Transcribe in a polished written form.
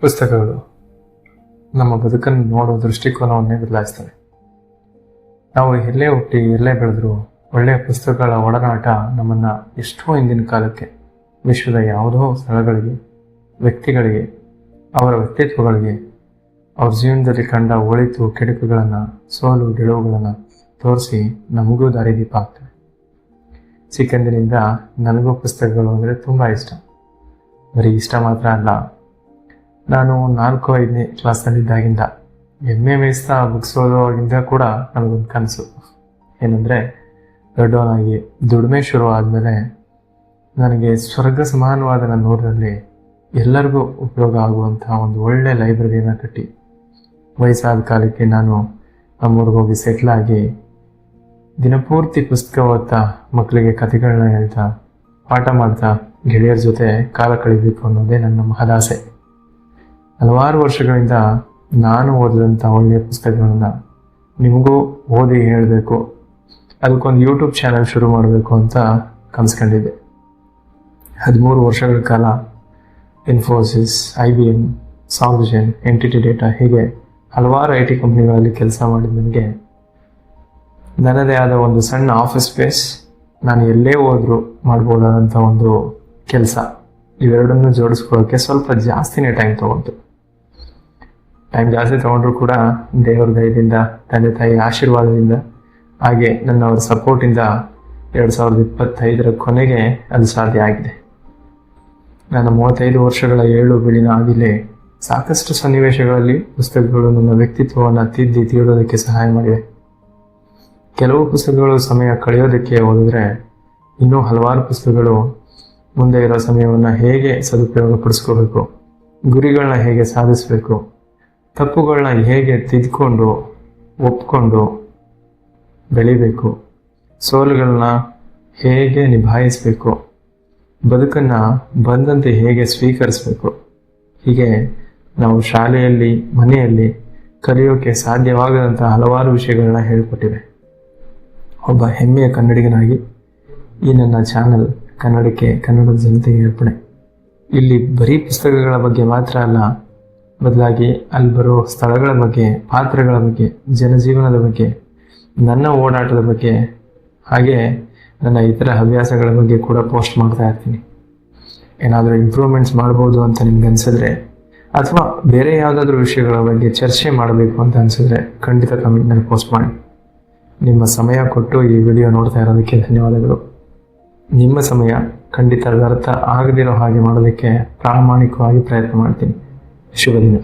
ಪುಸ್ತಕಗಳು ನಮ್ಮ ಬದುಕನ್ನು ನೋಡೋ ದೃಷ್ಟಿಕೋನವನ್ನೇ ಬದಲಾಯಿಸ್ತವೆ. ನಾವು ಎಲ್ಲೇ ಹುಟ್ಟಿ ಎಲ್ಲೇ ಬೆಳೆದರೂ ಒಳ್ಳೆಯ ಪುಸ್ತಕಗಳ ಒಡನಾಟ ನಮ್ಮನ್ನು ಎಷ್ಟೋ ಹಿಂದಿನ ಕಾಲಕ್ಕೆ, ವಿಶ್ವದ ಯಾವುದೋ ಸ್ಥಳಗಳಿಗೆ, ವ್ಯಕ್ತಿಗಳಿಗೆ, ಅವರ ವ್ಯಕ್ತಿತ್ವಗಳಿಗೆ, ಅವ್ರ ಜೀವನದಲ್ಲಿ ಕಂಡ ಒಳಿತು ಕೆಡುಕುಗಳನ್ನು, ಸೋಲು ಗೆಲುವುಗಳನ್ನು ತೋರಿಸಿ ನಮಗೂ ದಾರಿದೀಪ ಆಗ್ತವೆ. ಚಿಕ್ಕಂದಿನಿಂದ ನನಗೂ ಪುಸ್ತಕಗಳು ಅಂದರೆ ತುಂಬ ಇಷ್ಟ. ಬರೀ ಇಷ್ಟ ಮಾತ್ರ ಅಲ್ಲ, ನಾನು 4-5ನೇ ಕ್ಲಾಸ್ನಲ್ಲಿದ್ದಾಗಿಂದ ಎಮ್ಮೆ ಮೇಯಿಸ್ತಾ ಬುಕ್ಸ್ ಓದೋವಾಗಿಂದ ಕೂಡ ನನಗೊಂದು ಕನಸು ಏನಂದರೆ, ದೊಡ್ಡವನಾಗಿ ದುಡಿಮೆ ಶುರು ಆದಮೇಲೆ ನನಗೆ ಸ್ವರ್ಗ ಸಮಾನವಾದ ನನ್ನ ಊರಿನಲ್ಲಿ ಎಲ್ಲರಿಗೂ ಉಪಯೋಗ ಆಗುವಂಥ ಒಂದು ಒಳ್ಳೆ ಲೈಬ್ರರಿನ ಕಟ್ಟಿ, ವಯಸ್ಸಾದ ಕಾಲಕ್ಕೆ ನಾನು ನಮ್ಮೂರಿಗೆ ಹೋಗಿ ಸೆಟ್ಲಾಗಿ ದಿನಪೂರ್ತಿ ಪುಸ್ತಕ ಓದ್ತಾ, ಮಕ್ಕಳಿಗೆ ಕಥೆಗಳನ್ನ ಹೇಳ್ತಾ, ಪಾಠ ಮಾಡ್ತಾ, ಗೆಳೆಯರ ಜೊತೆ ಕಾಲ ಕಳಿಬೇಕು ಅನ್ನೋದೇ ನನ್ನ ಮಹದಾಸೆ. ಹಲವಾರು ವರ್ಷಗಳಿಂದ ನಾನು ಓದಿದಂಥ ಒಳ್ಳೆಯ ಪುಸ್ತಕಗಳನ್ನು ನಿಮಗೂ ಓದಿ ಹೇಳಬೇಕು, ಅದಕ್ಕೊಂದು ಯೂಟ್ಯೂಬ್ ಚಾನಲ್ ಶುರು ಮಾಡಬೇಕು ಅಂತ ಕನಸ್ಕೊಂಡಿದ್ದೆ. 13 ವರ್ಷಗಳ ಕಾಲ ಇನ್ಫೋಸಿಸ್, IBM, ಸಾಲ್ವಿಷನ್, ಎಂಟಿಟಿ ಡೇಟಾ ಹೀಗೆ ಹಲವಾರು IT ಕಂಪ್ನಿಗಳಲ್ಲಿ ಕೆಲಸ ಮಾಡಿದ ನನಗೆ ನನ್ನದೇ ಆದ ಒಂದು ಸಣ್ಣ ಆಫೀಸ್ ಸ್ಪೇಸ್, ನಾನು ಎಲ್ಲೇ ಹೋದರೂ ಮಾಡ್ಬೋದಾದಂಥ ಒಂದು ಕೆಲಸ, ಇವೆರಡನ್ನು ಜೋಡಿಸ್ಕೊಳ್ಳೋಕ್ಕೆ ಸ್ವಲ್ಪ ಜಾಸ್ತಿನೇ ಟೈಮ್ ತೊಗೊಂಡು ಕೂಡ ದೇವರ ದಯದಿಂದ, ತಂದೆ ತಾಯಿ ಆಶೀರ್ವಾದದಿಂದ, ಹಾಗೆ ನನ್ನವರ ಸಪೋರ್ಟಿಂದ 2025ರ ಕೊನೆಗೆ ಅದು ಸಾಧ್ಯ ಆಗಿದೆ. ನನ್ನ 35 ವರ್ಷಗಳ ಏಳು ಬೀಳಿನ ಹಾದಿಲೆ ಸಾಕಷ್ಟು ಸನ್ನಿವೇಶಗಳಲ್ಲಿ ಪುಸ್ತಕಗಳು ನನ್ನ ವ್ಯಕ್ತಿತ್ವವನ್ನು ತಿದ್ದಿ ತೀಡೋದಕ್ಕೆ ಸಹಾಯ ಮಾಡಿವೆ. ಕೆಲವು ಪುಸ್ತಕಗಳು ಸಮಯ ಕಳೆಯೋದಕ್ಕೆ ಓದಿದ್ರೆ, ಇನ್ನೂ ಹಲವಾರು ಪುಸ್ತಕಗಳು ಮುಂದೆ ಇರೋ ಸಮಯವನ್ನು ಹೇಗೆ ಸದುಪಯೋಗ ಪಡಿಸ್ಕೋಬೇಕು, ಗುರಿಗಳನ್ನ ಹೇಗೆ ಸಾಧಿಸಬೇಕು, ತಪ್ಪುಗಳನ್ನ ಹೇಗೆ ತಿದ್ಕೊಂಡು ಒಪ್ಕೊಂಡು ಬೆಳಿಬೇಕು, ಸೋಲುಗಳನ್ನ ಹೇಗೆ ನಿಭಾಯಿಸಬೇಕು, ಬದುಕನ್ನು ಬಂದಂತೆ ಹೇಗೆ ಸ್ವೀಕರಿಸಬೇಕು, ಹೀಗೆ ನಾವು ಶಾಲೆಯಲ್ಲಿ, ಮನೆಯಲ್ಲಿ ಕಲಿಯೋಕೆ ಸಾಧ್ಯವಾಗದಂಥ ಹಲವಾರು ವಿಷಯಗಳನ್ನ ಹೇಳಿಕೊಟ್ಟಿವೆ. ಒಬ್ಬ ಹೆಮ್ಮೆಯ ಕನ್ನಡಿಗನಾಗಿ ಈ ನನ್ನ ಚಾನಲ್ ಕನ್ನಡಕ್ಕೆ, ಕನ್ನಡದ ಜನತೆಗೆ ಅರ್ಪಣೆ. ಇಲ್ಲಿ ಬರೀ ಪುಸ್ತಕಗಳ ಬಗ್ಗೆ ಮಾತ್ರ ಅಲ್ಲ, ಬದಲಾಗಿ ಅಲ್ಲಿ ಬರೋ ಸ್ಥಳಗಳ ಬಗ್ಗೆ, ಪಾತ್ರಗಳ ಬಗ್ಗೆ, ಜನಜೀವನದ ಬಗ್ಗೆ, ನನ್ನ ಓಡಾಟದ ಬಗ್ಗೆ, ಹಾಗೆ ನನ್ನ ಇತರ ಹವ್ಯಾಸಗಳ ಬಗ್ಗೆ ಕೂಡ ಪೋಸ್ಟ್ ಮಾಡ್ತಾ ಇರ್ತೀನಿ. ಏನಾದರೂ ಇಂಪ್ರೂವ್ಮೆಂಟ್ಸ್ ಮಾಡ್ಬೋದು ಅಂತ ನಿಮ್ಗೆ ಅನಿಸಿದ್ರೆ, ಅಥವಾ ಬೇರೆ ಯಾವುದಾದ್ರೂ ವಿಷಯಗಳ ಬಗ್ಗೆ ಚರ್ಚೆ ಮಾಡಬೇಕು ಅಂತ ಅನಿಸಿದ್ರೆ ಖಂಡಿತ ಕಮೆಂಟ್ನಲ್ಲಿ ಪೋಸ್ಟ್ ಮಾಡಿ. ನಿಮ್ಮ ಸಮಯ ಕೊಟ್ಟು ಈ ವಿಡಿಯೋ ನೋಡ್ತಾ ಇರೋದಕ್ಕೆ ಧನ್ಯವಾದಗಳು. ನಿಮ್ಮ ಸಮಯ ಖಂಡಿತ ವ್ಯರ್ಥ ಆಗದಿರೋ ಹಾಗೆ ಮಾಡೋದಕ್ಕೆ ಪ್ರಾಮಾಣಿಕವಾಗಿ ಪ್ರಯತ್ನ ಮಾಡ್ತೀನಿ. ಶುಭ ದಿನ.